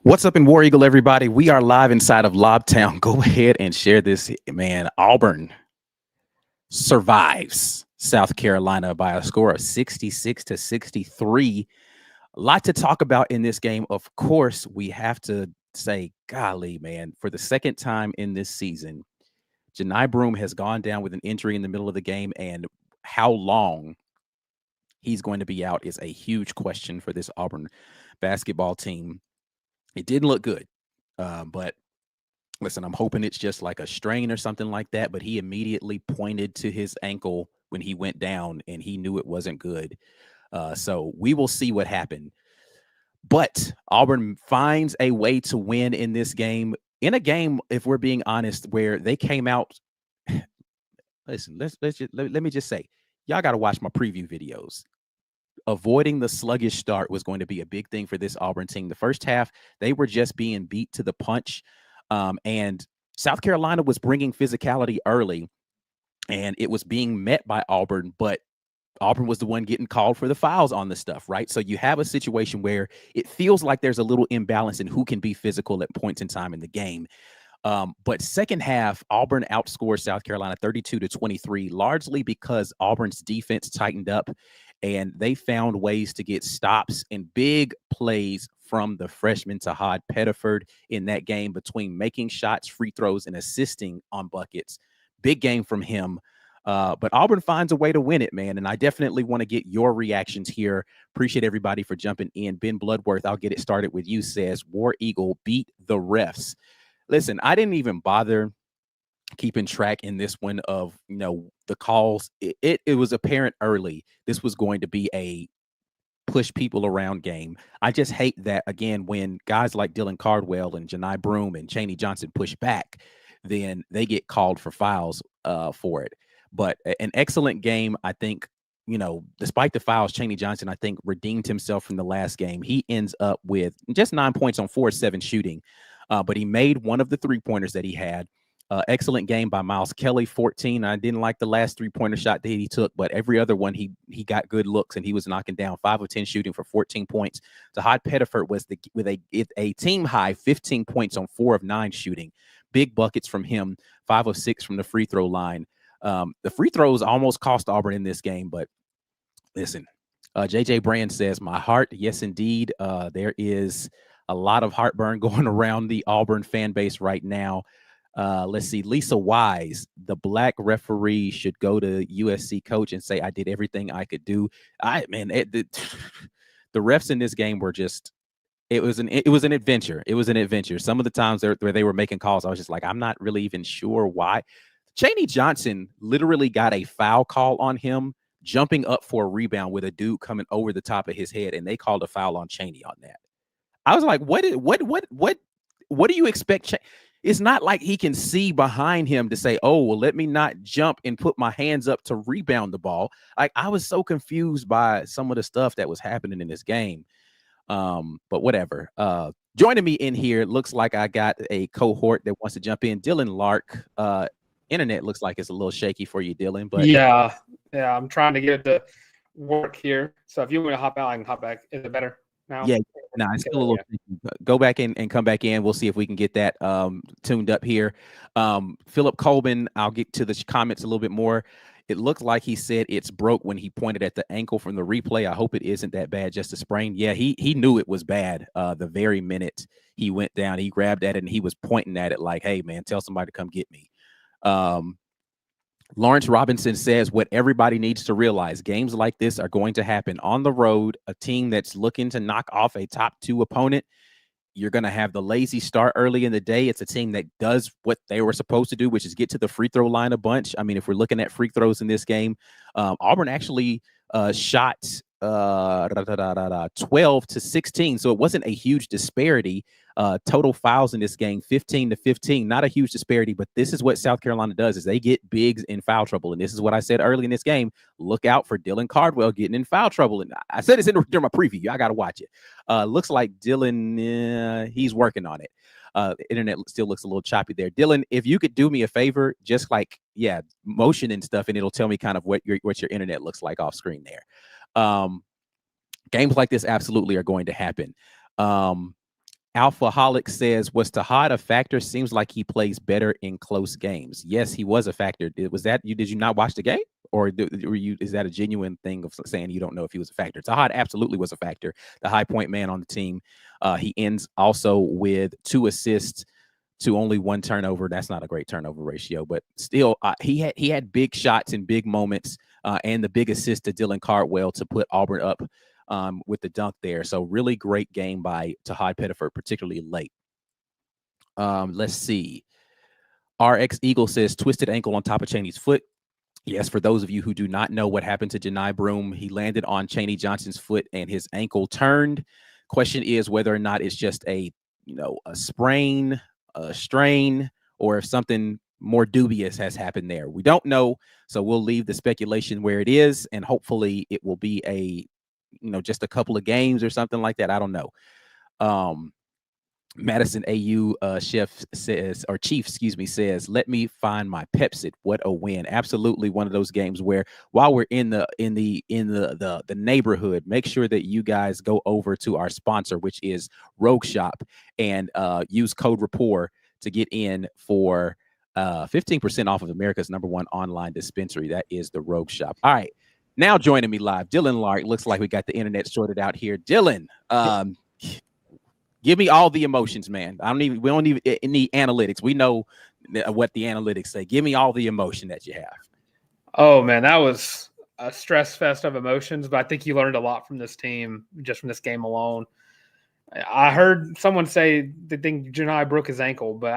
What's up in War Eagle, everybody? We are live inside of Lobtown. Go ahead and share this, man. Auburn survives South Carolina by a score of 66-63. A lot to talk about in this game. Of course, we have to say, golly, man, for the second time in this season, Janai Broome has gone down with an injury in the middle of the game, and how long he's going to be out is a huge question for this Auburn basketball team. It didn't look good, but listen, I'm hoping it's just like a strain or something like that. But he immediately pointed to his ankle when he went down, and he knew it wasn't good. So we will see what happened. But Auburn finds a way to win in this game. In a game, if we're being honest, where they came out. Listen, let me just say, y'all got to watch my preview videos. Avoiding the sluggish start was going to be a big thing for this Auburn team. The first half, they were just being beat to the punch. And South Carolina was bringing physicality early, and it was being met by Auburn, but Auburn was the one getting called for the fouls on the stuff, right? So you have a situation where it feels like there's a little imbalance in who can be physical at points in time in the game. But second half, Auburn outscored South Carolina 32-23, largely because Auburn's defense tightened up and they found ways to get stops and big plays from the freshman Tahaad Pettiford in that game between making shots, free throws, and assisting on buckets. Big game from him. But Auburn finds a way to win it, man. And I definitely want to get your reactions here. Appreciate everybody for jumping in. Ben Bloodworth, I'll get it started with you, says War Eagle beat the refs. Listen, I didn't even bother keeping track in this one of, the calls. It was apparent early this was going to be a push people around game. I just hate that, again, when guys like Dylan Cardwell and Janai Broome and Chaney Johnson push back, then they get called for fouls for it. But an excellent game, I think. Despite the fouls, Chaney Johnson, I think, redeemed himself from the last game. He ends up with just 9 points on 4-7 shooting, but he made one of the three-pointers that he had. Excellent game by Miles Kelly, 14. I didn't like the last three-pointer shot that he took, but every other one he got good looks, and he was knocking down 5 of 10 shooting for 14 points. Tahaad Pettiford was with a team high 15 points on 4 of 9 shooting. Big buckets from him, 5 of 6 from the free throw line. The free throws almost cost Auburn in this game, but listen, JJ Brand says, my heart, yes, indeed. There is a lot of heartburn going around the Auburn fan base right now. Let's see. Lisa Wise, the black referee should go to USC coach and say, I did everything I could do. The refs in this game were just, it was an adventure. It was an adventure. Some of the times where they were making calls, I was just like, I'm not really even sure why. Chaney Johnson literally got a foul call on him jumping up for a rebound with a dude coming over the top of his head, and they called a foul on Chaney on that. I was like, what do you expect? It's not like he can see behind him to say, oh, well, let me not jump and put my hands up to rebound the ball. Like, I was so confused by some of the stuff that was happening in this game. But whatever. Joining me in here, looks like I got a cohort that wants to jump in. Dylan Lark. Internet looks like it's a little shaky for you, Dylan. But yeah, I'm trying to get it to work here. So if you want to hop out, I can hop back. Is it better now? Yeah, no, it's still a little. Go back in and come back in. We'll see if we can get that tuned up here. Philip Colbin, I'll get to the comments a little bit more. It looked like he said it's broke when he pointed at the ankle from the replay. I hope it isn't that bad, just a sprain. Yeah, he knew it was bad the very minute he went down. He grabbed at it and he was pointing at it like, hey, man, tell somebody to come get me. Lawrence Robinson says what everybody needs to realize, games like this are going to happen on the road. A team that's looking to knock off a top 2 opponent, you're going to have the lazy start early in the day. It's a team that does what they were supposed to do, which is get to the free throw line a bunch. I mean, if we're looking at free throws in this game, Auburn actually shot 12-16. So it wasn't a huge disparity. Total fouls in this game, 15-15, not a huge disparity, but this is what South Carolina does is they get bigs in foul trouble. And this is what I said early in this game. Look out for Dylan Cardwell getting in foul trouble. And I said it's during my preview. I got to watch it. Looks like Dylan, he's working on it. The internet still looks a little choppy there. Dylan, if you could do me a favor, just motion and stuff, and it'll tell me kind of what your internet looks like off screen there. Games like this absolutely are going to happen. Alphaholic says, was Tahaad a factor? Seems like he plays better in close games. Yes, he was a factor. Was that you? Did you not watch the game, or were you? Is that a genuine thing of saying you don't know if he was a factor? Tahaad absolutely was a factor. The high point man on the team. He ends also with 2 assists to only 1 turnover. That's not a great turnover ratio, but still, he had big shots and big moments, and the big assist to Dylan Cardwell to put Auburn up with the dunk there. So really great game by Tahaad Pettiford, particularly late. Let's see. RX Eagle says twisted ankle on top of Chaney's foot. Yes, for those of you who do not know what happened to Janai Broome, he landed on Chaney Johnson's foot and his ankle turned. Question is whether or not it's just a sprain, a strain, or if something more dubious has happened there. We don't know, so we'll leave the speculation where it is, and hopefully it will be a just a couple of games or something like that. I don't know. Madison AU chief says, let me find my Pepsi. What a win. Absolutely one of those games where while we're in the neighborhood, make sure that you guys go over to our sponsor, which is Rogue Shop, and use code rapport to get in for 15% off of America's #1 online dispensary. That is the Rogue Shop. All right. Now joining me live, Dylan Lark. Looks like we got the internet sorted out here. Dylan, give me all the emotions, man. We don't even need analytics. We know what the analytics say. Give me all the emotion that you have. Oh man, that was a stress fest of emotions, but I think you learned a lot from this team just from this game alone. I heard someone say they think Janai broke his ankle, but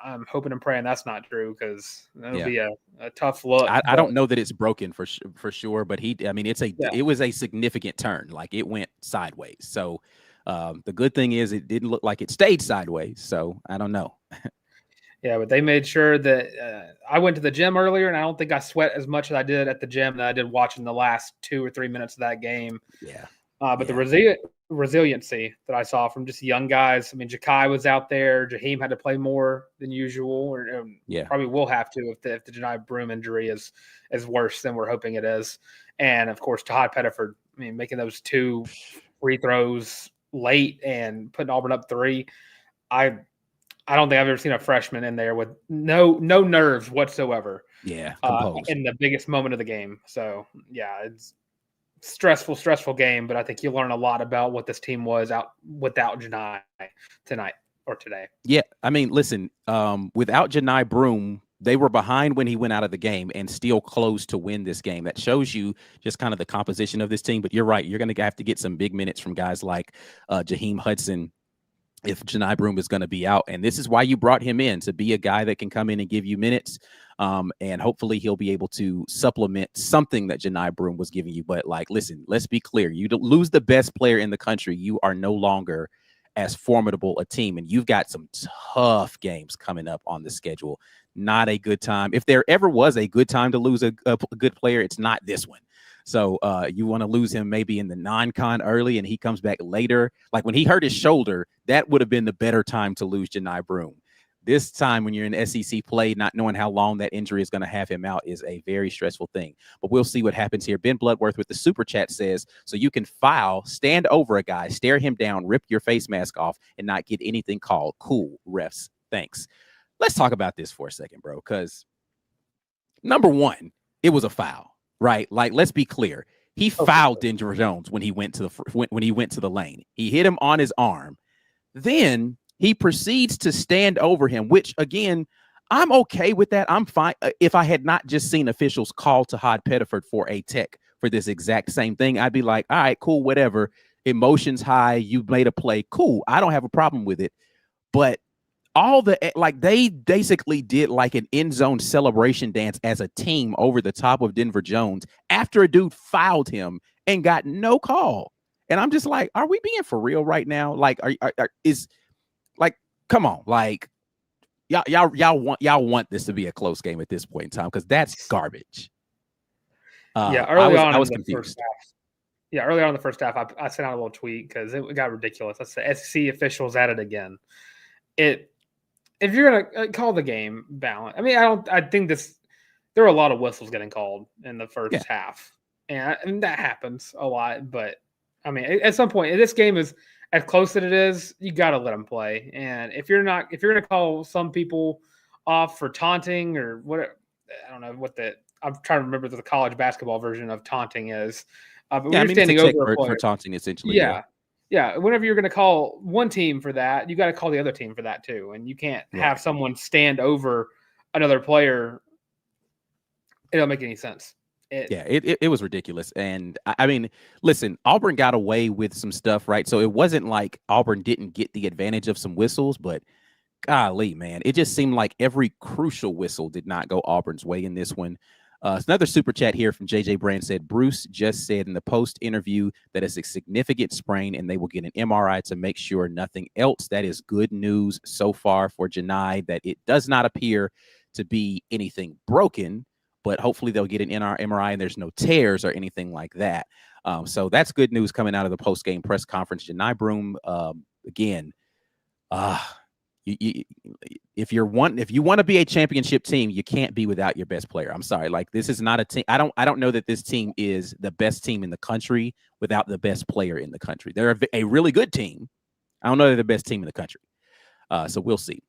I'm hoping and praying that's not true because that'll be a tough look. I don't know that it's broken for sure, but it was a significant turn. Like it went sideways. So the good thing is it didn't look like it stayed sideways. So I don't know. Yeah, but they made sure that I went to the gym earlier, and I don't think I sweat as much as I did at the gym that I did watching the last 2 or 3 minutes of that game. Yeah. But the resiliency that I saw from just young guys. I mean, Jakai was out there. Jaheim had to play more than usual, or probably will have to if the Janai Broome injury is worse than we're hoping it is. And, of course, Tahaad Pettiford, I mean, making those 2 free throws late and putting Auburn up 3. I don't think I've ever seen a freshman in there with no nerves whatsoever. Yeah, composed. In the biggest moment of the game. So, yeah, it's stressful game, but I think you learn a lot about what this team was out without Janai tonight or today. Yeah, I mean, listen, without Janai Broome, they were behind when he went out of the game and still close to win this game. That shows you just kind of the composition of this team. But you're right. You're going to have to get some big minutes from guys like Jaheim Hudson if Janai Broome is going to be out. And this is why you brought him in, to be a guy that can come in and give you minutes. And hopefully he'll be able to supplement something that Janai Broome was giving you. But listen, let's be clear. You don't lose the best player in the country. You are no longer as formidable a team. And you've got some tough games coming up on the schedule. Not a good time. If there ever was a good time to lose a good player, it's not this one. So you want to lose him maybe in the non-con early and he comes back later. Like when he hurt his shoulder, that would have been the better time to lose Janai Broome. This time when you're in SEC play, not knowing how long that injury is going to have him out is a very stressful thing. But we'll see what happens here. Ben Bloodworth with the super chat says, so you can stand over a guy, stare him down, rip your face mask off, and not get anything called. Cool, refs. Thanks. Let's talk about this for a second, bro, because number one, it was a foul. Right, like let's be clear. He fouled Denver Jones when he went to the lane. He hit him on his arm. Then he proceeds to stand over him, which again, I'm okay with that. I'm fine if I had not just seen officials call Tahaad Pettiford for a tech for this exact same thing. I'd be like, all right, cool, whatever. Emotions high. You made a play, cool. I don't have a problem with it, but they basically did like an end zone celebration dance as a team over the top of Denver Jones after a dude fouled him and got no call. And I'm just like, are we being for real right now? Like, come on, like y'all want this to be a close game at this point in time because that's garbage. Early on I was in the confused. first half. Yeah, early on in the first half, I sent out a little tweet because it got ridiculous. I said, SEC officials at it again. If you're gonna call the game balance, I mean, I think there were a lot of whistles getting called in the first half, and that happens a lot. But I mean, at some point, this game is as close as it is, you got to let them play. And if you're going to call some people off for taunting or what, I don't know what I'm trying to remember the college basketball version of taunting is. But when you're standing over a player for taunting, essentially. Yeah. Whenever you're going to call one team for that, you got to call the other team for that too. And you can't have someone stand over another player. It don't make any sense. It was ridiculous. And I mean, listen, Auburn got away with some stuff, right? So it wasn't like Auburn didn't get the advantage of some whistles, but golly, man, it just seemed like every crucial whistle did not go Auburn's way in this one. Another super chat here from JJ Brand said, Bruce just said in the post interview that it's a significant sprain and they will get an MRI to make sure nothing else. That is good news so far for Janai, that it does not appear to be anything broken, but hopefully they'll get an MRI and there's no tears or anything like that. So that's good news coming out of the post game press conference. Janai Broome, again, if you want to be a championship team, you can't be without your best player. I'm sorry. Like, this is not a team. I don't know that this team is the best team in the country without the best player in the country. They're a really good team. I don't know they're the best team in the country. So we'll see.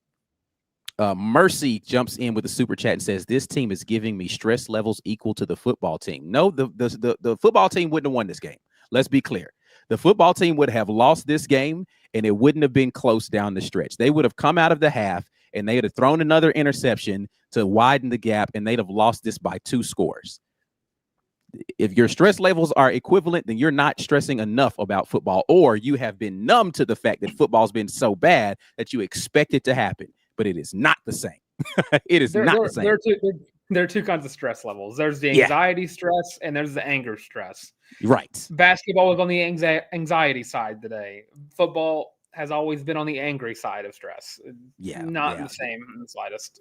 Mercy jumps in with a super chat and says, this team is giving me stress levels equal to the football team. No, the football team wouldn't have won this game. Let's be clear. The football team would have lost this game, and it wouldn't have been close down the stretch. They would have come out of the half, and they would have thrown another interception to widen the gap, and they'd have lost this by 2 scores. If your stress levels are equivalent, then you're not stressing enough about football, or you have been numb to the fact that football's been so bad that you expect it to happen. But it is not the same. It is not the same. There are two kinds of stress levels. There's the anxiety stress and there's the anger stress. Right. Basketball was on the anxiety side today. Football has always been on the angry side of stress. Not the same in the slightest.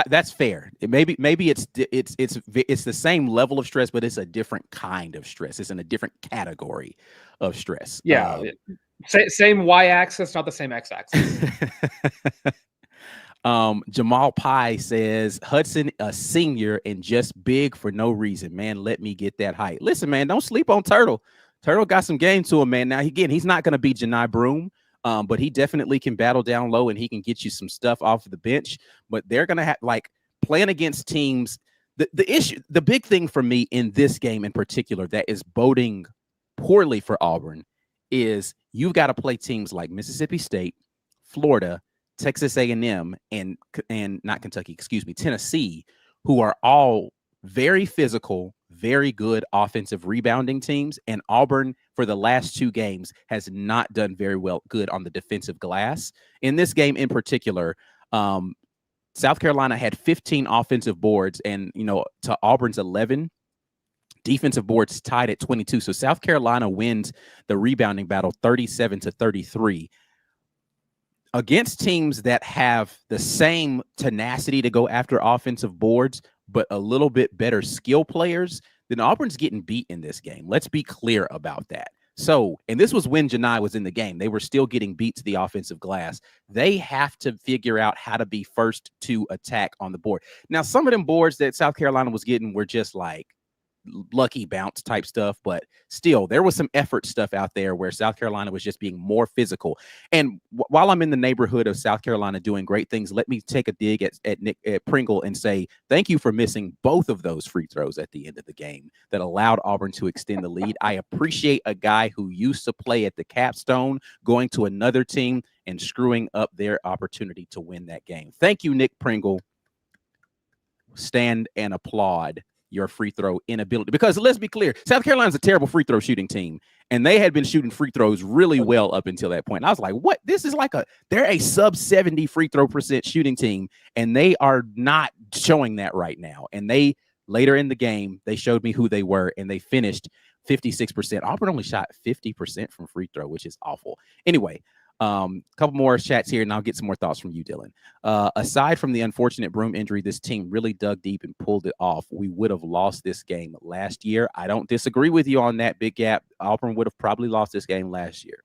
That's fair. Maybe it's the same level of stress, but it's a different kind of stress. It's in a different category of stress. Yeah. Same y-axis, not the same x-axis. Jamal Pye says, Hudson a senior and just big for no reason. Man, let me get that height. Listen, man, don't sleep on Turtle. Turtle got some game to him, man. Now, again, he's not going to be Janai Broome, but he definitely can battle down low and he can get you some stuff off of the bench. But they're going to have, like, playing against teams. The big thing for me in this game in particular that is boding poorly for Auburn is you've got to play teams like Mississippi State, Florida, Texas A&M, and not Kentucky, Tennessee, who are all very physical, very good offensive rebounding teams. And Auburn, for the last 2 games, has not done very good on the defensive glass. In this game in particular, South Carolina had 15 offensive boards, and to Auburn's 11. Defensive boards tied at 22. So South Carolina wins the rebounding battle 37-33. Against teams that have the same tenacity to go after offensive boards, but a little bit better skill players, then Auburn's getting beat in this game. Let's be clear about that. So, and this was when Janai was in the game. They were still getting beat to the offensive glass. They have to figure out how to be first to attack on the board. Now, some of them boards that South Carolina was getting were just like lucky bounce type stuff, but still there was some effort stuff out there where South Carolina was just being more physical. And while I'm in the neighborhood of South Carolina doing great things, let me take a dig at Pringle and say thank you for missing both of those free throws at the end of the game that allowed Auburn to extend the lead. I appreciate a guy who used to play at the Capstone going to another team and screwing up their opportunity to win that game. Thank you, Nick Pringle. Stand and applaud your free throw inability, because let's be clear, South Carolina's a terrible free throw shooting team, and they had been shooting free throws really well up until that point. And I was like, what? This is like they're a sub 70 free throw % shooting team, and they are not showing that right now. And they later in the game, they showed me who they were, and they finished 56%. Auburn only shot 50% from free throw, which is awful. Anyway, couple more chats here, and I'll get some more thoughts from you, Dylan. Aside from the unfortunate Broome injury, this team really dug deep and pulled it off. We would have lost this game last year. I don't disagree with you on that, Big Gap. Auburn would have probably lost this game last year.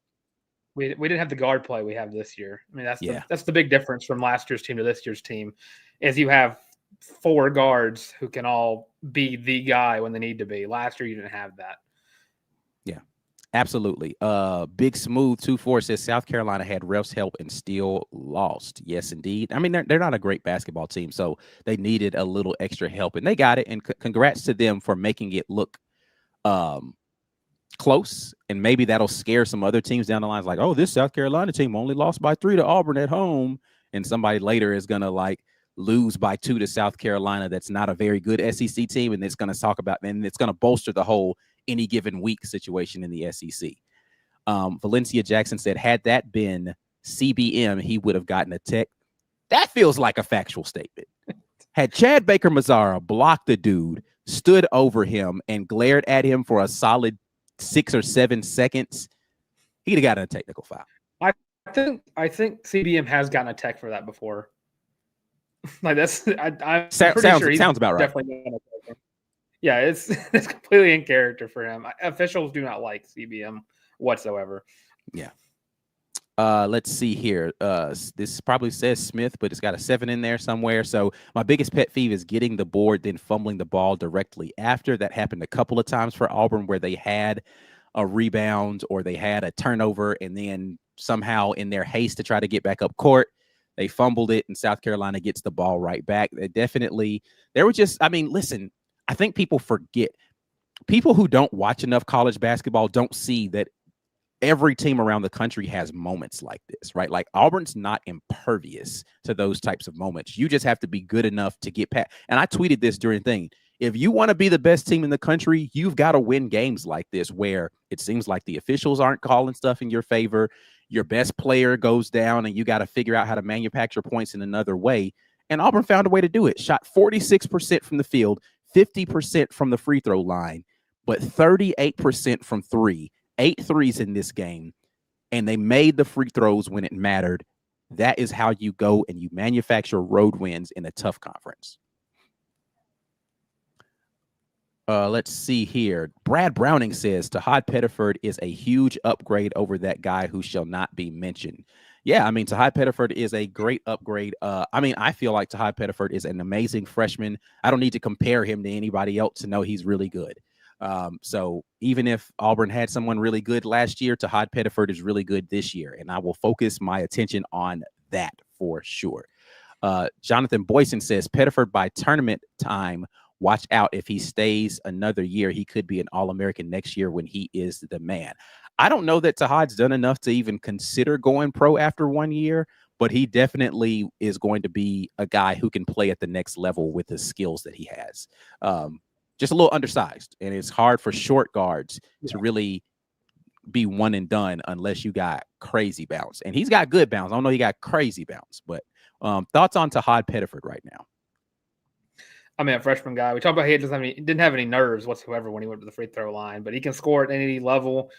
We didn't have the guard play we have this year. I mean, that's the big difference from last year's team to this year's team, is you have 4 guards who can all be the guy when they need to be. Last year, you didn't have that. Yeah. Absolutely. Big Smooth 24 says South Carolina had refs help and still lost. Yes, indeed. I mean, they're not a great basketball team, so they needed a little extra help, and they got it. And congrats to them for making it look close, and maybe that'll scare some other teams down the line. Like, oh, this South Carolina team only lost by 3 to Auburn at home, and somebody later is gonna like lose by 2 to South Carolina. That's not a very good SEC team, and it's gonna talk about, and it's gonna bolster the whole any given week situation in the SEC. Valencia Jackson said, had that been CBM, he would have gotten a tech. That feels like a factual statement. Had Chad Baker Mazzara blocked the dude, stood over him, and glared at him for a solid 6 or 7 seconds, he'd have gotten a technical foul. I think CBM has gotten a tech for that before. Like that's I'm pretty sure he sounds about right. Definitely yeah, it's completely in character for him. Officials do not like CBM whatsoever. Yeah. Let's see here. This probably says Smith, but it's got a 7 in there somewhere. So my biggest pet peeve is getting the board, then fumbling the ball directly after. That happened a couple of times for Auburn where they had a rebound or they had a turnover, and then somehow in their haste to try to get back up court, they fumbled it, and South Carolina gets the ball right back. There were just, I mean, listen, I think people forget. People who don't watch enough college basketball don't see that every team around the country has moments like this, right? Like Auburn's not impervious to those types of moments. You just have to be good enough to get past. And I tweeted this during the thing. If you want to be the best team in the country, you've got to win games like this where it seems like the officials aren't calling stuff in your favor. Your best player goes down and you got to figure out how to manufacture points in another way. And Auburn found a way to do it. Shot 46% from the field, 50% from the free throw line, but 38% from 3. 8 threes in this game, and they made the free throws when it mattered. That is how you go and you manufacture road wins in a tough conference. Let's see here. Brad Browning says Tahaad Pettiford is a huge upgrade over that guy who shall not be mentioned. Yeah, I mean, Tahaad Pettiford is a great upgrade. I mean, I feel like Tahaad Pettiford is an amazing freshman. I don't need to compare him to anybody else to know he's really good. So even if Auburn had someone really good last year, Tahaad Pettiford is really good this year, and I will focus my attention on that for sure. Jonathan Boyson says Pettiford by tournament time, watch out. If he stays another year, he could be an All-American next year when he is the man. I don't know that Tahaad's done enough to even consider going pro after 1 year, but he definitely is going to be a guy who can play at the next level with the skills that he has. Just a little undersized, and it's hard for short guards to really be one and done unless you got crazy bounce. And he's got good bounce. I don't know he got crazy bounce, but thoughts on Tahaad Pettiford right now? I mean, a freshman guy. We talked about he didn't have any nerves whatsoever when he went to the free throw line, but he can score at any level.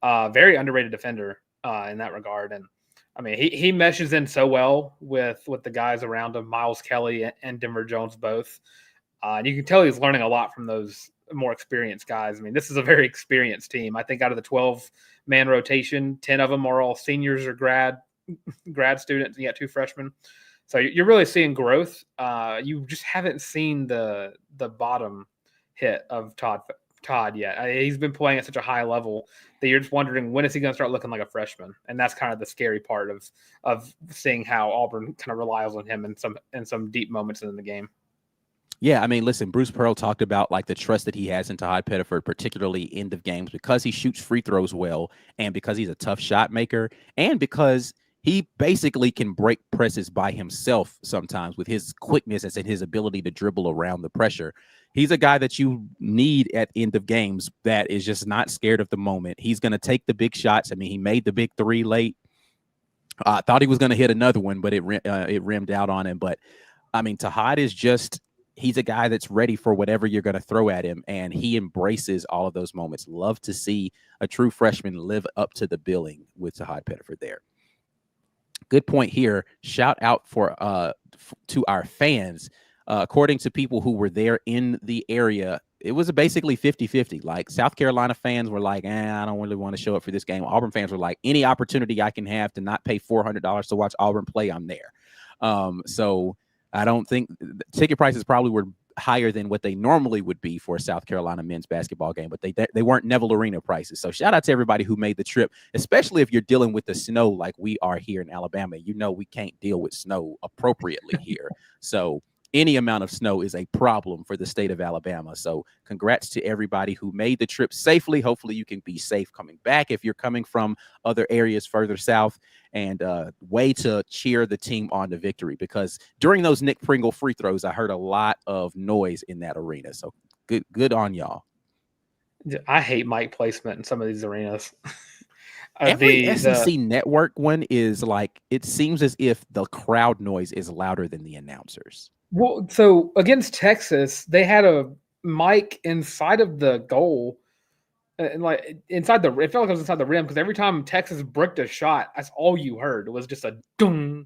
Very underrated defender in that regard. And I mean, he meshes in so well with the guys around him, Miles Kelly and Denver Jones both. And you can tell he's learning a lot from those more experienced guys. I mean, this is a very experienced team. I think out of the 12-man rotation, 10 of them are all seniors or grad students, and you got 2 freshmen. So you're really seeing growth. You just haven't seen the bottom hit of Tahaad yet. He's been playing at such a high level that you're just wondering, when is he going to start looking like a freshman? And that's kind of the scary part of seeing how Auburn kind of relies on him in some deep moments in the game. Yeah, I mean, listen, Bruce Pearl talked about like the trust that he has in Tahaad Pettiford, particularly end of games, because he shoots free throws well, and because he's a tough shot maker, and because he basically can break presses by himself sometimes with his quickness and his ability to dribble around the pressure. He's a guy that you need at end of games that is just not scared of the moment. He's going to take the big shots. I mean, he made the big 3 late. I thought he was going to hit another one, but it rimmed out on him. But I mean, Tahaad is just, he's a guy that's ready for whatever you're going to throw at him, and he embraces all of those moments. Love to see a true freshman live up to the billing with Tahaad Pettiford there. Good point here. Shout out to our fans. According to people who were there in the area, it was basically 50-50. Like South Carolina fans were like, I don't really want to show up for this game. Auburn fans were like, any opportunity I can have to not pay $400 to watch Auburn play, I'm there. So I don't think ticket prices probably were higher than what they normally would be for a South Carolina men's basketball game, but they weren't Neville Arena prices. So shout out to everybody who made the trip, especially if you're dealing with the snow like we are here in Alabama. You know, we can't deal with snow appropriately here. So any amount of snow is a problem for the state of Alabama. So congrats to everybody who made the trip safely. Hopefully you can be safe coming back if you're coming from other areas further south, and way to cheer the team on to victory, because during those Nick Pringle free throws, I heard a lot of noise in that arena. So good on y'all. I hate mic placement in some of these arenas. Every SEC network one is like, it seems as if the crowd noise is louder than the announcers. Well, so against Texas, they had a mic inside of the goal, and like inside the, it felt like it was inside the rim, because every time Texas bricked a shot, that's all you heard. It was just a dung.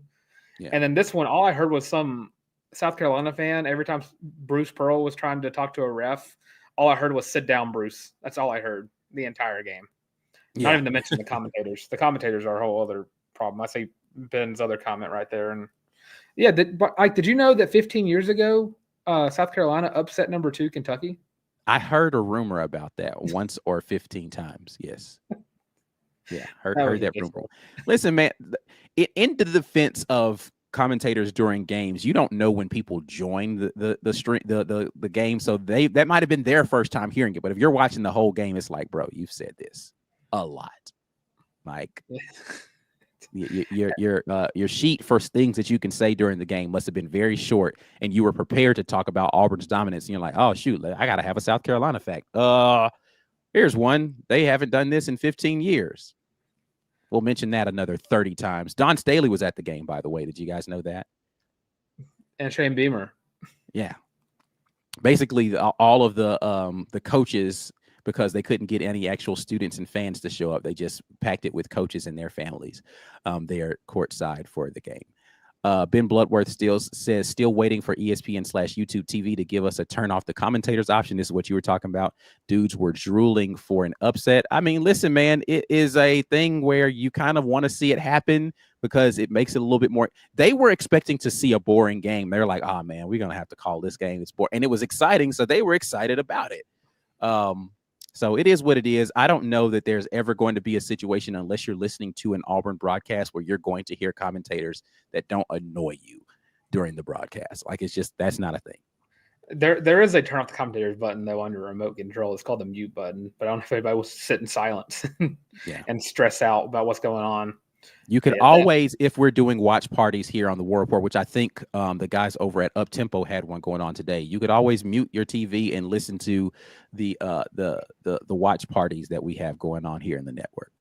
Yeah. And then this one, all I heard was some South Carolina fan. Every time Bruce Pearl was trying to talk to a ref, all I heard was "sit down, Bruce." That's all I heard the entire game. Yeah. Not even to mention the commentators. The commentators are a whole other problem. I see Ben's other comment right there, and yeah, did you know that 15 years ago, South Carolina upset number 2 Kentucky? I heard a rumor about that once or 15 times. Yes. Yeah, heard that rumor. Listen, man, in the defense of commentators during games, you don't know when people join the game, so that might have been their first time hearing it. But if you're watching the whole game, it's like, bro, you've said this a lot. Like, your sheet for things that you can say during the game must have been very short, and you were prepared to talk about Auburn's dominance. And you're like, oh shoot, I gotta have a South Carolina fact. Here's one. They haven't done this in 15 years. We'll mention that another 30 times. Don Staley was at the game, by the way. Did you guys know that? And Shane Beamer. Yeah. Basically, all of the coaches, because they couldn't get any actual students and fans to show up, they just packed it with coaches and their families there courtside for the game. Ben Bloodworth still waiting for ESPN/YouTube TV to give us a turn off the commentators option. This is what you were talking about. Dudes were drooling for an upset. I mean, listen, man, it is a thing where you kind of want to see it happen because it makes it a little bit more. They were expecting to see a boring game. They're like, oh man, we're going to have to call this game. It's boring. And it was exciting. So they were excited about it. So it is what it is. I don't know that there's ever going to be a situation, unless you're listening to an Auburn broadcast, where you're going to hear commentators that don't annoy you during the broadcast. Like, it's just, that's not a thing. There is a turn off the commentators button, though, under remote control. It's called the mute button, but I don't know if anybody will sit in silence and stress out about what's going on. You could always, if we're doing watch parties here on the War Report, which I think the guys over at Up Tempo had one going on today, you could always mute your TV and listen to the watch parties that we have going on here in the network.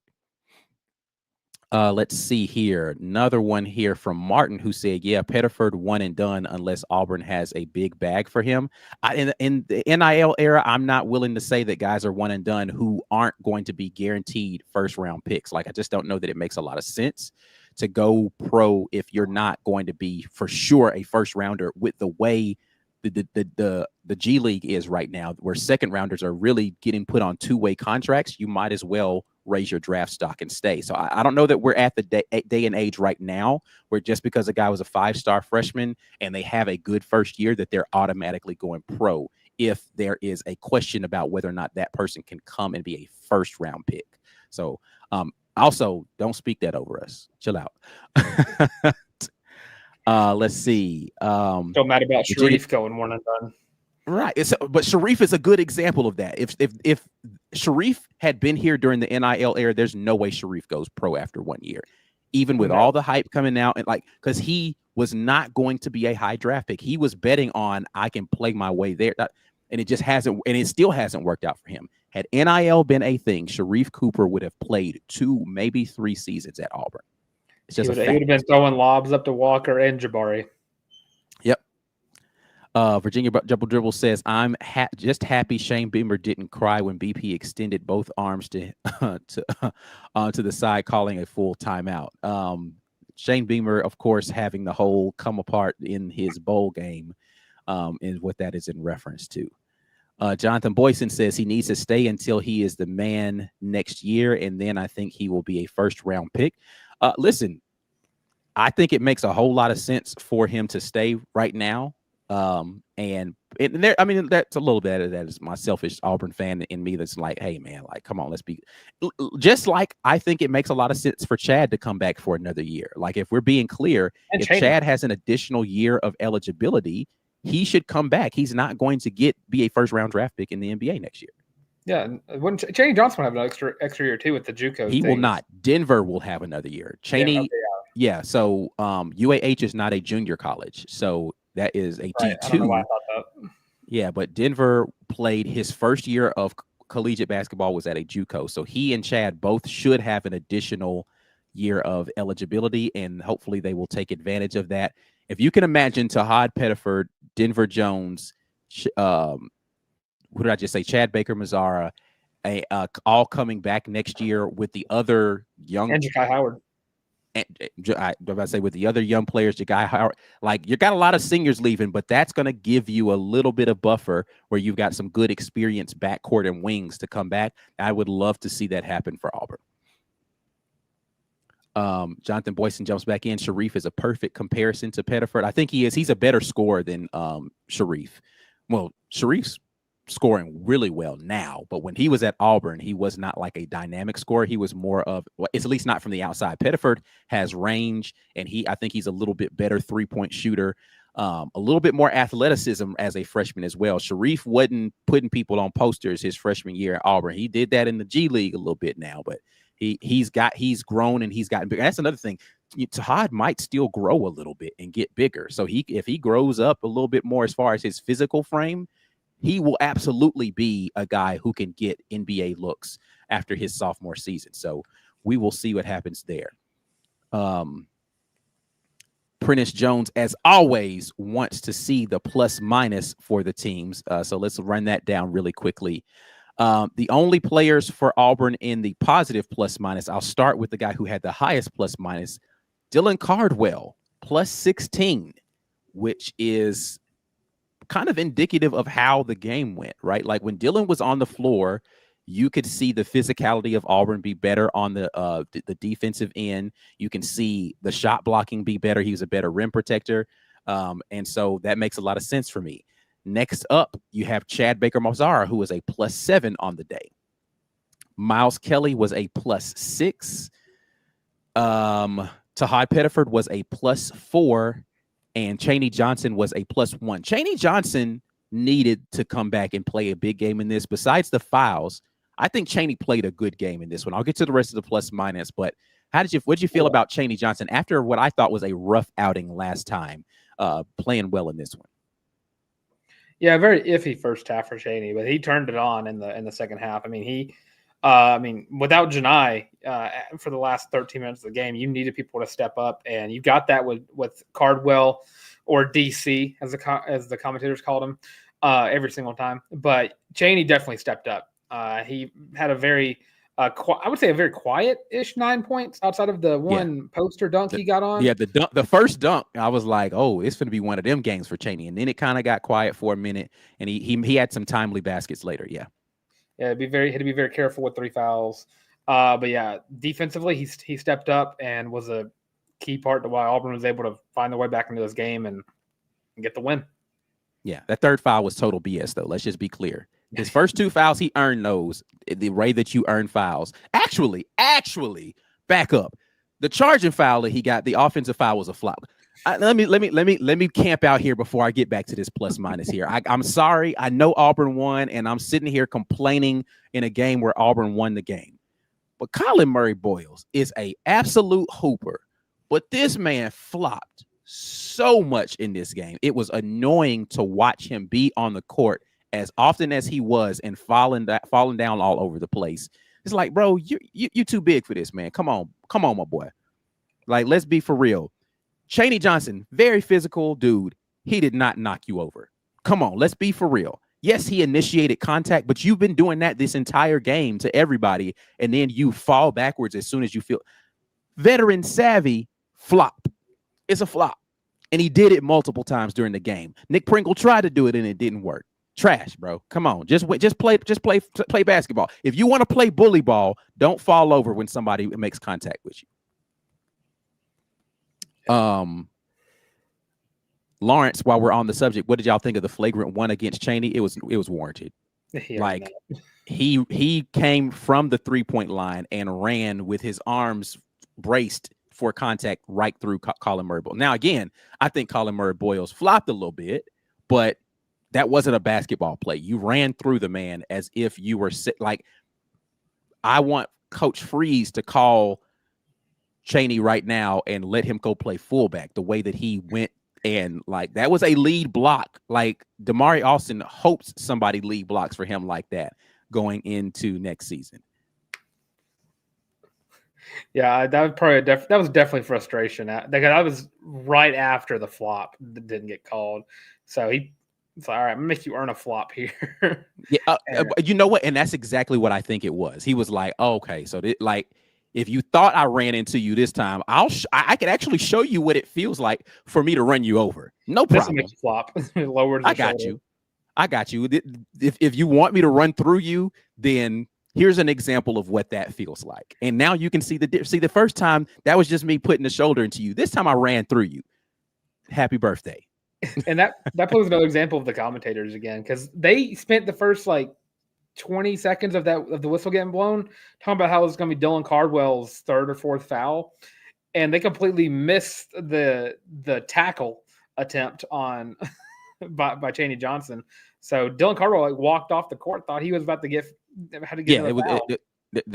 Let's see here. Another one here from Martin, who said, yeah, Pettiford one and done unless Auburn has a big bag for him. In the NIL era, I'm not willing to say that guys are one and done who aren't going to be guaranteed first round picks. Like, I just don't know that it makes a lot of sense to go pro if you're not going to be for sure a first rounder, with the way the G League is right now, where second rounders are really getting put on two-way contracts. You might as well raise your draft stock and stay. So I don't know that we're at the day and age right now where just because a guy was a 5-star freshman and they have a good first year that they're automatically going pro, if there is a question about whether or not that person can come and be a first round pick. So also, don't speak that over us. Chill out. Let's see. Don't matter about Sharif going one and done. Right. But Sharif is a good example of that. If Sharif had been here during the NIL era, there's no way Sharif goes pro after 1 year, even with all the hype coming out, and because he was not going to be a high draft pick. He was betting on, I can play my way there. And it just hasn't, and it still hasn't worked out for him. Had NIL been a thing, Sharif Cooper would have played 2, maybe 3 seasons at Auburn. It's just he would have been throwing lobs up to Walker and Jabari. Yep. Virginia Double Dribble says, I'm just happy Shane Beamer didn't cry when BP extended both arms to the side, calling a full timeout. Shane Beamer, of course, having the whole come apart in his bowl game is what that is in reference to. Jonathan Boyson says he needs to stay until he is the man next year, and then I think he will be a first-round pick. Listen, I think it makes a whole lot of sense for him to stay right now. And there, I mean, that's a little bit of that is my selfish Auburn fan in me that's like, hey, man, like, come on, let's be just like I think it makes a lot of sense for Chad to come back for another year. Like, if we're being clear, and if Chaney. Chad has an additional year of eligibility, he should come back. He's not going to be a first round draft pick in the NBA next year. Yeah, when Chaney Johnson will have an extra year too with the JUCO. He will not. Denver will have another year. Chaney, yeah. So UAH is not a junior college, so that is a right. D2. I don't know why I thought that. Yeah, but Denver played his first year of collegiate basketball was at a JUCO, so he and Chad both should have an additional year of eligibility, and hopefully they will take advantage of that. If you can imagine Tahaad Pettiford, Denver Jones, what did I just say? Chad Baker Mazzara, all coming back next year with the other young and Ja'Kai Howard. I about to say with the other young players, Ja'Kai Howard, like you got a lot of seniors leaving, but that's going to give you a little bit of buffer where you've got some good experience backcourt and wings to come back. I would love to see that happen for Auburn. Jonathan Boyson jumps back in. Sharif is a perfect comparison to Pettiford. I think he is. He's a better scorer than Sharif. Well, Sharif's scoring really well now, but when he was at Auburn, he was not like a dynamic scorer. He was more of, well, it's at least not from the outside. Pettiford has range, and I think he's a little bit better three-point shooter, a little bit more athleticism as a freshman as well. Sharif wasn't putting people on posters his freshman year at Auburn. He did that in the G League a little bit now, but he's grown and he's gotten bigger. That's another thing. Tahaad might still grow a little bit and get bigger. So if he grows up a little bit more as far as his physical frame, he will absolutely be a guy who can get NBA looks after his sophomore season. So we will see what happens there. Prentice Jones, as always, wants to see the plus minus for the teams. So let's run that down really quickly. The only players for Auburn in the positive plus minus, I'll start with the guy who had the highest plus minus, Dylan Cardwell, plus 16, which is kind of indicative of how the game went, right? Like when Dylan was on the floor, you could see the physicality of Auburn be better on the defensive end. You can see the shot blocking be better. He was a better rim protector. And so that makes a lot of sense for me. Next up, you have Chad Baker Mazzara, who was a plus 7 on the day. Miles Kelly was a plus 6. Tahaad Pettiford was a plus 4. And Chaney Johnson was a plus 1. Chaney Johnson needed to come back and play a big game in this. Besides the fouls, I think Chaney played a good game in this one. I'll get to the rest of the plus minus, but what did you feel about Chaney Johnson after what I thought was a rough outing last time, playing well in this one? Yeah, very iffy first half for Chaney, but he turned it on in the second half. I mean, without Janai for the last 13 minutes of the game, you needed people to step up, and you got that with Cardwell or DC, as the commentators called him, every single time. But Chaney definitely stepped up. He had a very, I would say, a very quiet-ish 9 points outside of the one poster dunk he got on. Yeah, the first dunk, I was like, oh, it's going to be one of them games for Chaney, and then it kind of got quiet for a minute, and he had some timely baskets later. Yeah. Yeah, he had to be very careful with 3 fouls. But yeah, defensively, he stepped up and was a key part to why Auburn was able to find their way back into this game and get the win. Yeah, that third foul was total BS, though. Let's just be clear. His first 2 fouls, he earned those the way that you earn fouls. Actually, back up. The charging foul that he got, the offensive foul was a flop. Let me camp out here before I get back to this plus minus here. I'm sorry. I know Auburn won, and I'm sitting here complaining in a game where Auburn won the game. But Colin Murray Boyles is a absolute hooper. But this man flopped so much in this game. It was annoying to watch him be on the court as often as he was and falling down all over the place. It's like, bro, you too big for this, man. Come on, my boy. Like, let's be for real. Chaney Johnson, very physical dude. He did not knock you over. Come on, let's be for real. Yes, he initiated contact, but you've been doing that this entire game to everybody, and then you fall backwards as soon as you feel. Veteran savvy, flop. It's a flop. And he did it multiple times during the game. Nick Pringle tried to do it, and it didn't work. Trash, bro. Come on. Just play basketball. If you want to play bully ball, don't fall over when somebody makes contact with you. Lawrence, while we're on the subject, what did y'all think of the flagrant one against Chaney? It was warranted. Yeah, like he came from the 3-point line and ran with his arms braced for contact right through Colin Murray-Boyle. Now, again, I think Colin Murray-Boyle's flopped a little bit, but that wasn't a basketball play. You ran through the man as if you were like, I want Coach Freeze to call Chaney right now and let him go play fullback the way that he went. And like, that was a lead block. Like, Damari Austin hopes somebody lead blocks for him like that going into next season. Yeah, that was probably that was definitely frustration. That was right after the flop that didn't get called. So it's like, all right, I'm gonna make you earn a flop here. Yeah, you know what? And that's exactly what I think it was. He was like, oh, okay, so like, if you thought I ran into you this time, I could actually show you what it feels like for me to run you over. No problem. This makes you flop. Lowered the shoulder. I got you. If you want me to run through you, then here's an example of what that feels like. And now you can see the first time that was just me putting the shoulder into you. This time I ran through you. Happy birthday. And that was another example of the commentators again, because they spent the first like 20 seconds of the whistle getting blown talking about how it's going to be Dylan Cardwell's third or fourth foul, and they completely missed the tackle attempt on by Chaney Johnson. So Dylan Cardwell like walked off the court, thought he was about to get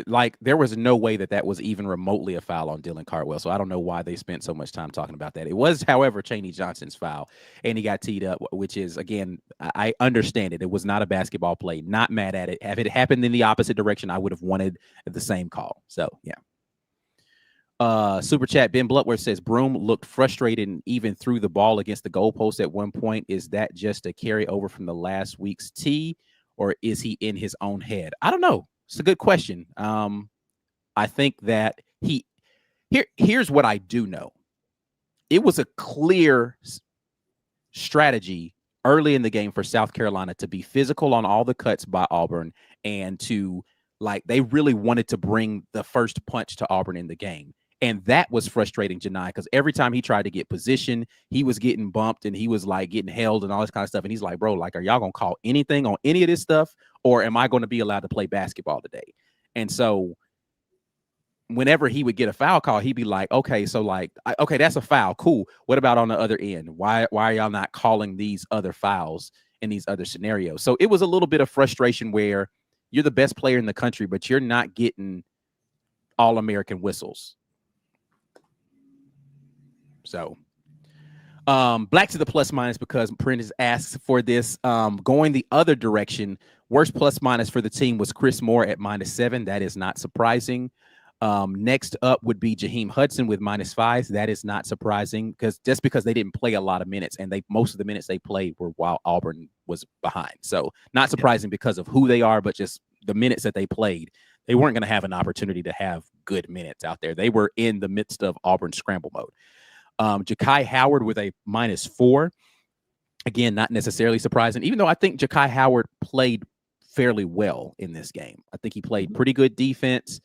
like there was no way that was even remotely a foul on Dylan Cardwell. So I don't know why they spent so much time talking about that. It was, however, Chaney Johnson's foul, and he got teed up, which is, again, I understand it. It was not a basketball play. Not mad at it. If it happened in the opposite direction, I would have wanted the same call. So yeah. Super chat Ben Bloodworth says Broom looked frustrated and even threw the ball against the goalpost at one point. Is that just a carryover from the last week's tee, or is he in his own head? I don't know. It's a good question. I think that here's what I do know. It was a clear strategy early in the game for South Carolina to be physical on all the cuts by Auburn, and to, like, they really wanted to bring the first punch to Auburn in the game. And that was frustrating Janai, because every time he tried to get position, he was getting bumped and he was like getting held and all this kind of stuff. And he's like, bro, like, are y'all going to call anything on any of this stuff? Or am I going to be allowed to play basketball today? And so whenever he would get a foul call, he'd be like, okay, so like, okay, that's a foul. Cool. What about on the other end? Why are y'all not calling these other fouls in these other scenarios? So it was a little bit of frustration where you're the best player in the country, but you're not getting All-American whistles. So black to the plus minus, because Prentice asks for this. Going the other direction, worst plus minus for the team was Chris Moore at -7. That is not surprising. Next up would be Jaheim Hudson with -5. That is not surprising, because they didn't play a lot of minutes, and most of the minutes they played were while Auburn was behind. So not surprising because of who they are, but just the minutes that they played. They weren't going to have an opportunity to have good minutes out there. They were in the midst of Auburn scramble mode. Ja'Kai Howard with a -4. Again, not necessarily surprising, even though I think Ja'Kai Howard played fairly well in this game. I think he played pretty good defense.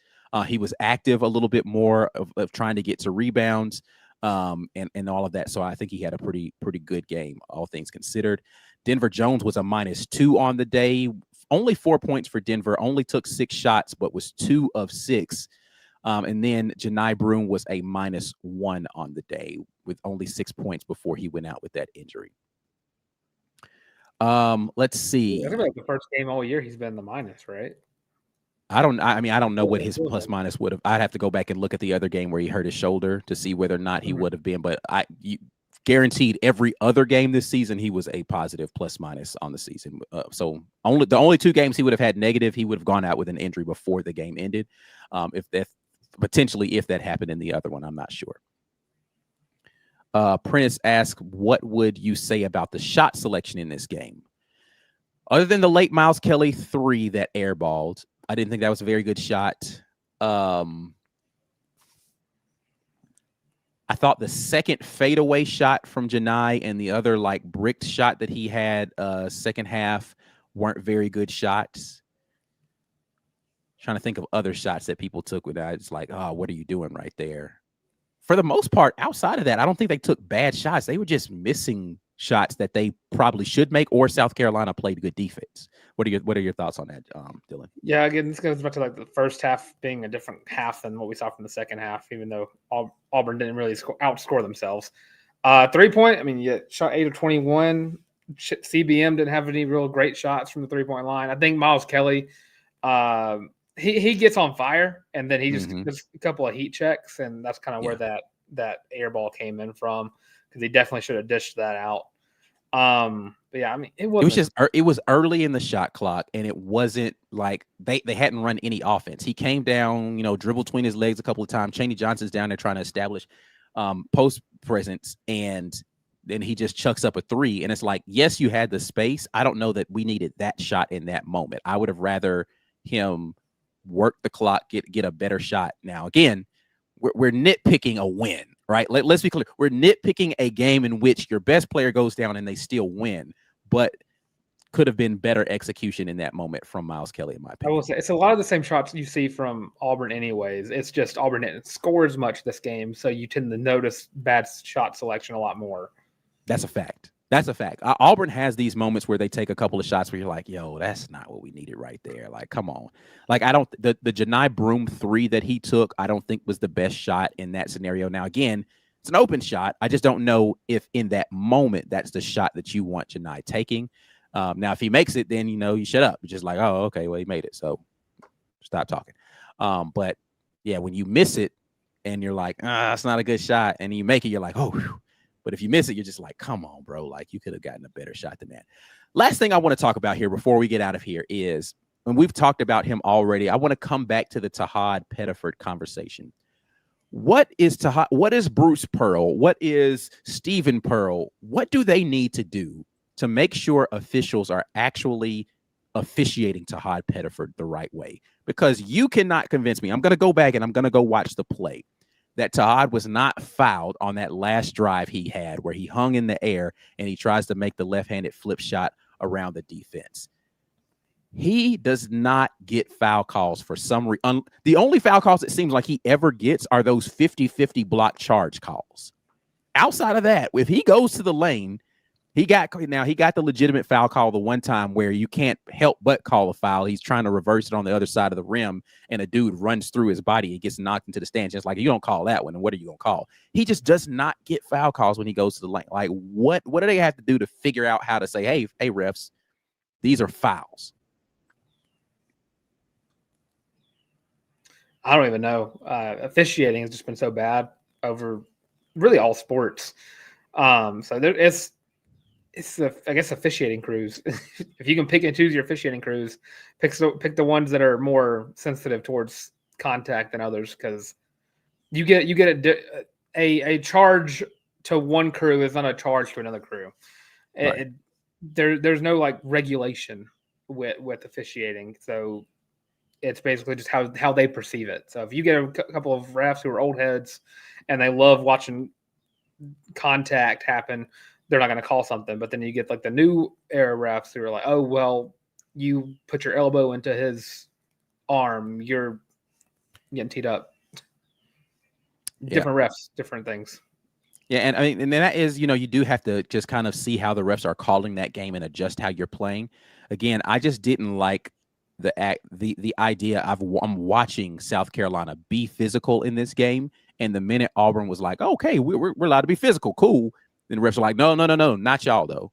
He was active a little bit more of trying to get to rebounds and all of that. So I think he had a pretty good game, all things considered. Denver Jones was a -2 on the day. Only 4 points for Denver. Only took 6 shots, but was 2 of 6. And then Janai Broom was a -1 on the day with only 6 points before he went out with that injury. Let's see. That's like the first game all year he's been the minus, right? I don't know what his plus minus would have. I'd have to go back and look at the other game where he hurt his shoulder to see whether or not he would have been. But guaranteed every other game this season, he was a positive plus minus on the season. So the only 2 games he would have had negative, he would have gone out with an injury before the game ended. If that happened in the other one, I'm not sure. Prentice asks, what would you say about the shot selection in this game? Other than the late Miles Kelly 3 that airballed, I didn't think that was a very good shot. I thought the second fadeaway shot from Janai and the other like bricked shot that he had second half weren't very good shots. Trying to think of other shots that people took with that. It's like, oh, what are you doing right there? For the most part, outside of that, I don't think they took bad shots. They were just missing shots that they probably should make, or South Carolina played good defense. What are your thoughts on that, Dylan? Yeah, again, this goes back to like the first half being a different half than what we saw from the second half, even though Auburn didn't really outscore themselves. 3-point, I mean, you shot 8 of 21. CBM didn't have any real great shots from the 3-point line. I think Miles Kelly, he gets on fire, and then he just does a couple of heat checks, and that's kind of where that air ball came in from, because he definitely should have dished that out. But yeah, I mean, it was early in the shot clock, and it wasn't like they hadn't run any offense. He came down, dribbled between his legs a couple of times. Chaney Johnson's down there trying to establish post presence, and then he just chucks up a 3. And it's like, yes, you had the space. I don't know that we needed that shot in that moment. I would have rather him work the clock, get a better shot. Now, again, we're nitpicking a win, right? Let's be clear. We're nitpicking a game in which your best player goes down and they still win, but could have been better execution in that moment from Miles Kelly, in my opinion. I will say it's a lot of the same shots you see from Auburn anyways. It's just Auburn didn't score as much this game, so you tend to notice bad shot selection a lot more. That's a fact. Auburn has these moments where they take a couple of shots where you're like, yo, that's not what we needed right there. Like, come on. Like, the Janai Broome 3 that he took, I don't think was the best shot in that scenario. Now, again, it's an open shot. I just don't know if in that moment that's the shot that you want Janai taking. Now, if he makes it, then, you shut up. You're just like, oh, okay, well, he made it, so stop talking. But, yeah, when you miss it and you're like, that's not a good shot, and you make it, you're like, oh, whew. But if you miss it, you're just like, come on, bro. Like, you could have gotten a better shot than that. Last thing I want to talk about here before we get out of here is, when we've talked about him already, I want to come back to the Tahaad Pettiford conversation. What is Tahaad? What is Bruce Pearl? What is Stephen Pearl? What do they need to do to make sure officials are actually officiating Tahaad Pettiford the right way? Because you cannot convince me. I'm going to go back and I'm going to go watch the play, that Tahaad was not fouled on that last drive he had, where he hung in the air and he tries to make the left-handed flip shot around the defense. He does not get foul calls for some reason. The only foul calls it seems like he ever gets are those 50-50 block charge calls. Outside of that, if he goes to the lane, he got the legitimate foul call the one time where you can't help but call a foul. He's trying to reverse it on the other side of the rim, and a dude runs through his body and gets knocked into the stands. Just like, you don't call that one, and what are you going to call? He just does not get foul calls when he goes to the lane. Like, what do they have to do to figure out how to say, hey, refs, these are fouls? I don't even know. Officiating has just been so bad over really all sports. So it's I guess officiating crews. If you can pick and choose your officiating crews, pick the ones that are more sensitive towards contact than others, because you get a charge to one crew is not a charge to another crew. Right. There's no like regulation with officiating, so it's basically just how they perceive it. So if you get a couple of refs who are old heads and they love watching contact happen, they're not going to call something. But then you get like the new era refs who are like, oh, well, you put your elbow into his arm, you're getting teed up. Different refs, different things. Yeah, and I mean, and that is, you do have to just kind of see how the refs are calling that game and adjust how you're playing. Again, I just didn't like the idea of I'm watching South Carolina be physical in this game, and the minute Auburn was like, okay, we're allowed to be physical, cool. Then the refs are like, no, not y'all though.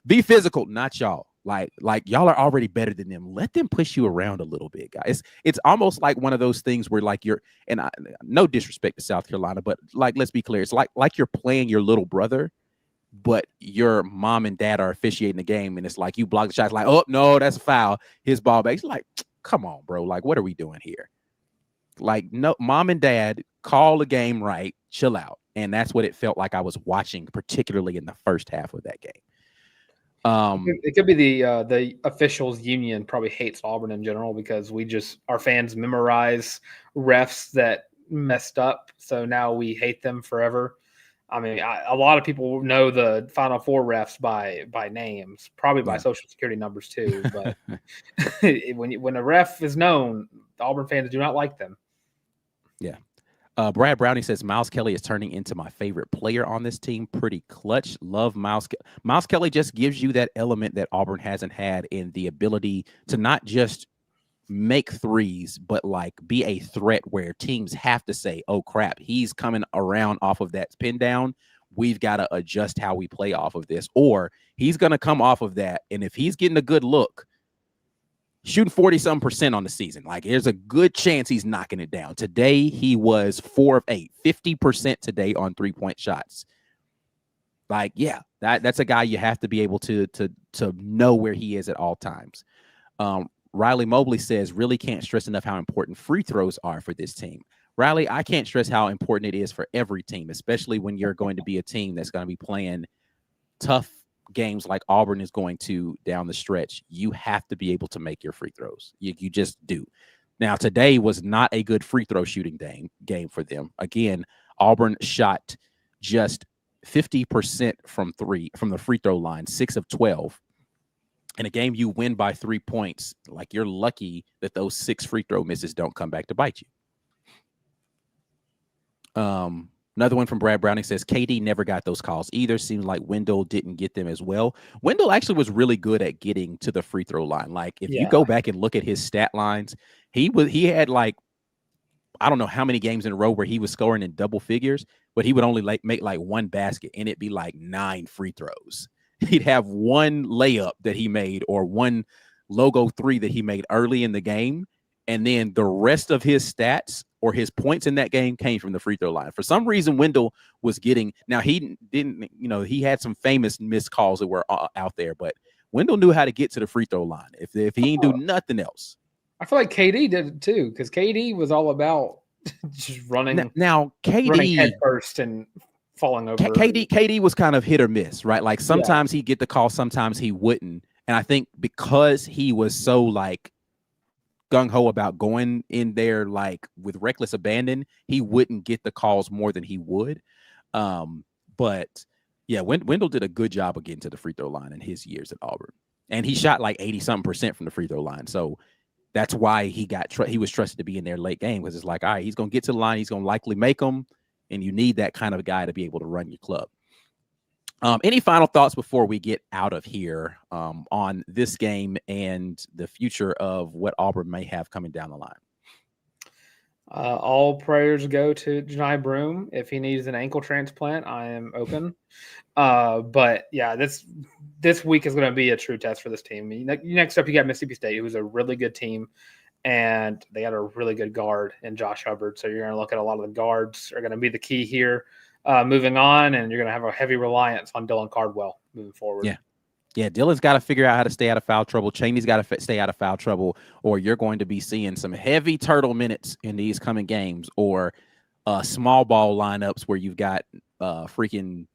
Be physical, not y'all. Like y'all are already better than them. Let them push you around a little bit, guys. It's almost like one of those things where like no disrespect to South Carolina, but like, let's be clear, it's like you're playing your little brother, but your mom and dad are officiating the game, and it's like you block the shots, like, oh no, that's a foul. His ball back. It's like, come on, bro. Like, what are we doing here? Like, no, mom and dad, call the game right, chill out. And that's what it felt like I was watching, particularly in the first half of that game. It could be the officials union probably hates Auburn in general, because our fans memorize refs that messed up, so now we hate them forever. I mean, a lot of people know the Final Four refs by names, probably by social security numbers too. But when a ref is known, the Auburn fans do not like them. Yeah. Brad Browning says Miles Kelly is turning into my favorite player on this team. Pretty clutch. Love Miles. Miles Kelly just gives you that element that Auburn hasn't had in the ability to not just make threes, but like be a threat where teams have to say, oh crap, he's coming around off of that pin down. We've got to adjust how we play off of this, or he's going to come off of that. And if he's getting a good look, shooting 40-some% on the season, like there's a good chance he's knocking it down. Today, he was 4 of 8, 50% today on 3-point shots. Like, yeah, that's a guy you have to be able to know where he is at all times. Riley Mobley says, really can't stress enough how important free throws are for this team. Riley, I can't stress how important it is for every team, especially when you're going to be a team that's going to be playing tough games like Auburn is going to down the stretch. You have to be able to make your free throws. You just do. Now, today was not a good free throw shooting game for them. Again, Auburn shot just 50% from the free throw line, 6 of 12. In a game you win by 3 points, like you're lucky that those 6 free throw misses don't come back to bite you. Another one from Brad Browning says, KD never got those calls either. Seems like Wendell didn't get them as well. Wendell actually was really good at getting to the free throw line. Like if you go back and look at his stat lines, he had like, I don't know how many games in a row where he was scoring in double figures, but he would only make like one basket and it'd be like 9 free throws. He'd have one layup that he made or one logo 3 that he made early in the game. And then the rest of his stats or his points in that game came from the free throw line. For some reason, Wendell was getting, now he didn't, he had some famous missed calls that were out there, but Wendell knew how to get to the free throw line if he didn't do nothing else. I feel like KD did it too, because KD was all about just running. Now KD running head first and falling over. KD was kind of hit or miss, right? Like sometimes he'd get the call, sometimes he wouldn't. And I think because he was so like gung-ho about going in there like with reckless abandon, he wouldn't get the calls more than he would. But yeah, Wendell did a good job of getting to the free throw line in his years at Auburn. And he shot like 80-something% from the free throw line. So that's why he was trusted to be in there late game, because it's like, all right, he's going to get to the line. He's going to likely make them. And you need that kind of guy to be able to run your club. Any final thoughts before we get out of here on this game and the future of what Auburn may have coming down the line? All prayers go to Janai Broome. If he needs an ankle transplant, I am open. But yeah, this week is going to be a true test for this team. Next up, you got Mississippi State, who's a really good team, and they got a really good guard in Josh Hubbard. So you're going to look at a lot of the guards are going to be the key here moving on, and you're going to have a heavy reliance on Dylan Cardwell moving forward. Yeah, Dylan's got to figure out how to stay out of foul trouble. Chaney's got to stay out of foul trouble, or you're going to be seeing some heavy turtle minutes in these coming games, or small ball lineups where you've got freaking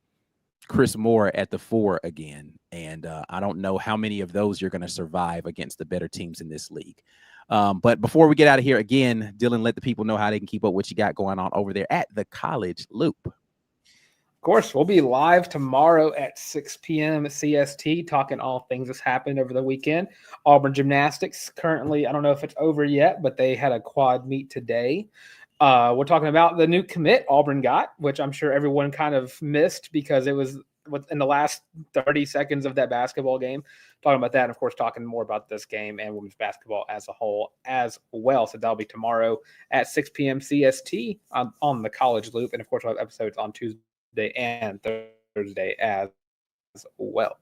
Chris Moore at the 4 again. And I don't know how many of those you're going to survive against the better teams in this league. But before we get out of here, again, Dylan, let the people know how they can keep up what you got going on over there at the College Loop. Of course, we'll be live tomorrow at 6 p.m. CST, talking all things that's happened over the weekend. Auburn Gymnastics, currently, I don't know if it's over yet, but they had a quad meet today. We're talking about the new commit Auburn got, which I'm sure everyone kind of missed because it was in the last 30 seconds of that basketball game. Talking about that, and of course, talking more about this game and women's basketball as a whole as well. So that'll be tomorrow at 6 p.m. CST on the College Loop. And of course, we'll have episodes on Tuesday and Thursday as well.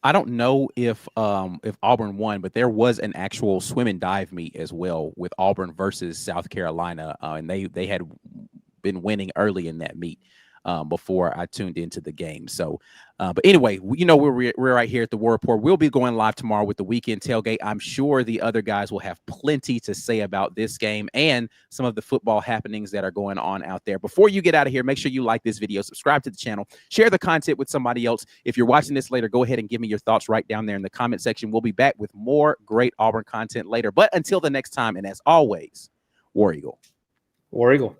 I don't know if Auburn won, but there was an actual swim and dive meet as well with Auburn versus South Carolina, and they had been winning early in that meet before I tuned into the game. So, but anyway, we're right here at the War Report. We'll be going live tomorrow with the weekend tailgate. I'm sure the other guys will have plenty to say about this game and some of the football happenings that are going on out there. Before you get out of here, make sure you like this video, subscribe to the channel, share the content with somebody else. If you're watching this later, go ahead and give me your thoughts right down there in the comment section. We'll be back with more great Auburn content later. But until the next time, and as always, War Eagle. War Eagle.